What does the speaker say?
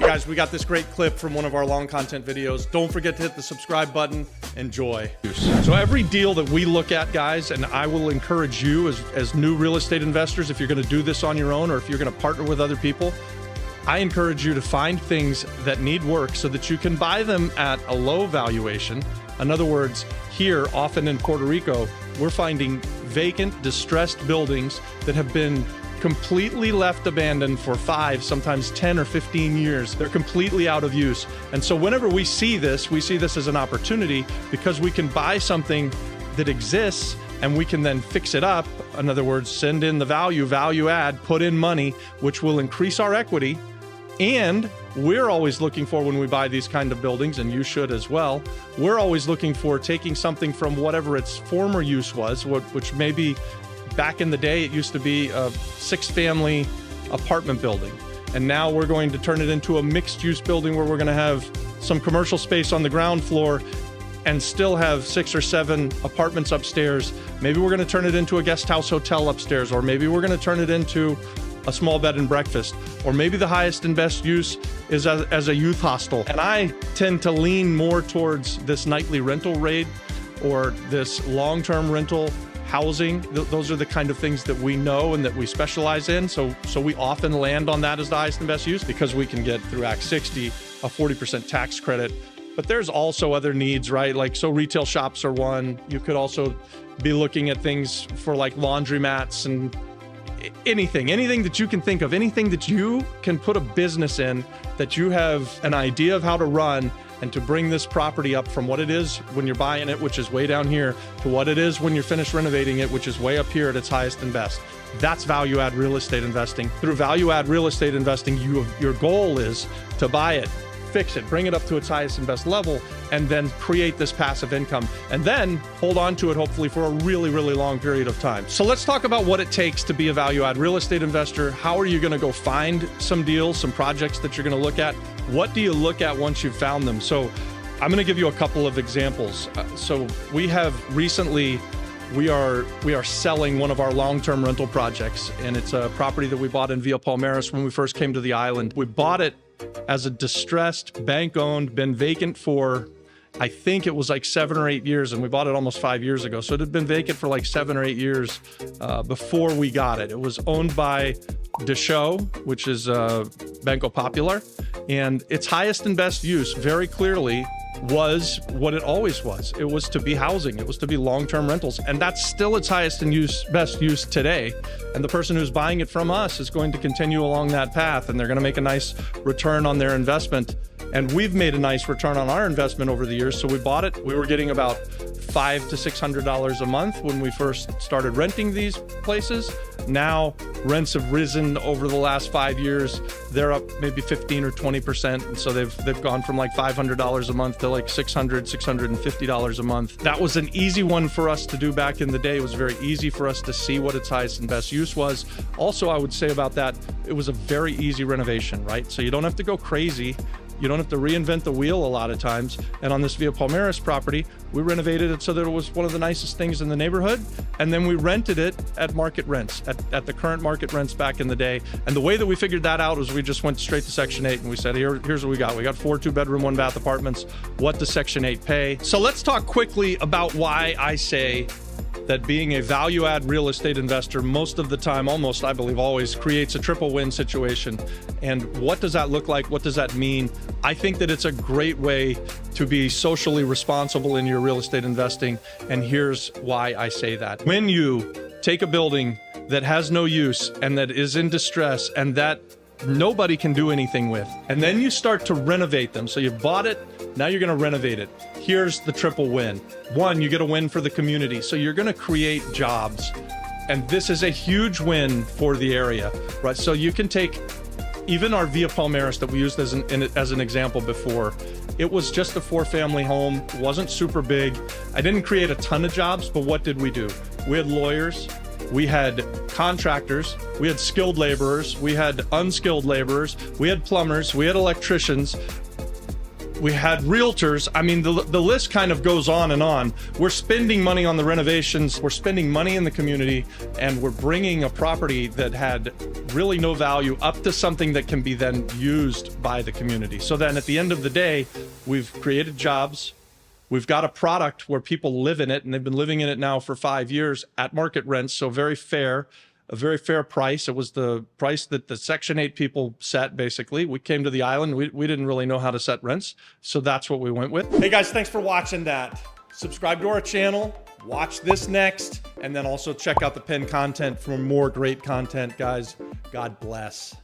guys, we got this great clip from one of our long content videos. Don't forget to hit the subscribe button. Enjoy. So every deal that we look at, guys, and I will encourage you as new real estate investors, if you're going to do this on your own or if you're going to partner with other people, I encourage you to find things that need work so that you can buy them at a low valuation. In other words, here, often in Puerto Rico, we're finding vacant, distressed buildings that have been completely left abandoned for 5, sometimes 10 or 15 years. They're completely out of use. And so whenever we see this as an opportunity because we can buy something that exists and we can then fix it up. In other words, send in the value add, put in money, which will increase our equity. And we're always looking for, when we buy these kind of buildings, and you should as well, we're always looking for taking something from whatever its former use was, which maybe back in the day, it used to be a 6-family apartment building. And now we're going to turn it into a mixed-use building where we're going to have some commercial space on the ground floor and still have 6 or 7 apartments upstairs. Maybe we're going to turn it into a guest house hotel upstairs, or maybe we're going to turn it into a small bed and breakfast, or maybe the highest and best use is as a youth hostel. And I tend to lean more towards this nightly rental rate or this long-term rental housing. Those are the kind of things that we know and that we specialize in. So we often land on that as the highest and best use because we can get through Act 60 a 40% tax credit. But there's also other needs, right? Like, so retail shops are one. You could also be looking at things for like laundromats and anything that you can think of, anything that you can put a business in, that you have an idea of how to run and to bring this property up from what it is when you're buying it, which is way down here, to what it is when you're finished renovating it, which is way up here at its highest and best. That's value add real estate investing. Through value add real estate investing, your goal is to buy it, fix it, bring it up to its highest and best level, and then create this passive income, and then hold on to it hopefully for a really, really long period of time. So let's talk about what it takes to be a value add real estate investor. How are you going to go find some deals, some projects that you're going to look at? What do you look at once you've found them? So I'm going to give you a couple of examples. So we have recently, we are selling one of our long-term rental projects, and it's a property that we bought in Villa Palmeras when we first came to the island. We bought it as a distressed, bank-owned, been vacant for, I think it was like 7 or 8 years, and we bought it almost 5 years ago. So it had been vacant for like 7 or 8 years before we got it. It was owned by Deschaux, which is Banco Popular, and its highest and best use very clearly was what it always was. It was to be housing. It was to be long-term rentals. And that's still its highest and best use today. And the person who's buying it from us is going to continue along that path, and they're going to make a nice return on their investment. And we've made a nice return on our investment over the years. So we bought it. We were getting about $500 to $600 a month when we first started renting these places. Now rents have risen over the last 5 years. They're up maybe 15 or 20%. And so they've gone from like $500 a month to like $600, $650 a month. That was an easy one for us to do back in the day. It was very easy for us to see what its highest and best use was. Also, I would say about that, it was a very easy renovation, right? So you don't have to go crazy. You don't have to reinvent the wheel a lot of times. And on this Villa Palmeras property, we renovated it so that it was one of the nicest things in the neighborhood. And then we rented it at market rents, at the current market rents back in the day. And the way that we figured that out was we just went straight to Section 8 and we said, here's what we got. We got 4 2-bedroom, 1-bath apartments. What does Section 8 pay? So let's talk quickly about why I say that being a value add real estate investor most of the time, almost I believe always, creates a triple win situation. And what does that look like? What does that mean? I think that it's a great way to be socially responsible in your real estate investing. And here's why I say that. When you take a building that has no use and that is in distress and that nobody can do anything with, and then you start to renovate them. So you bought it, now you're going to renovate it. Here's the triple win. 1, you get a win for the community. So you're going to create jobs. And this is a huge win for the area, right? So you can take even our Villa Palmeras that we used as an example before. It was just a 4-family home, wasn't super big. I didn't create a ton of jobs, but what did we do? We had lawyers, we had contractors, we had skilled laborers, we had unskilled laborers, we had plumbers, we had electricians. We had realtors. I mean, the list kind of goes on and on. We're spending money on the renovations. We're spending money in the community, and we're bringing a property that had really no value up to something that can be then used by the community. So then at the end of the day, we've created jobs. We've got a product where people live in it, and they've been living in it now for 5 years at market rents. So very fair. A very fair price. It was the price that the Section 8 people set, basically. We came to the island. We didn't really know how to set rents, so that's what we went with. Hey guys, thanks for watching that. Subscribe to our channel, watch this next, and then also check out the pinned content for more great content, guys. God bless.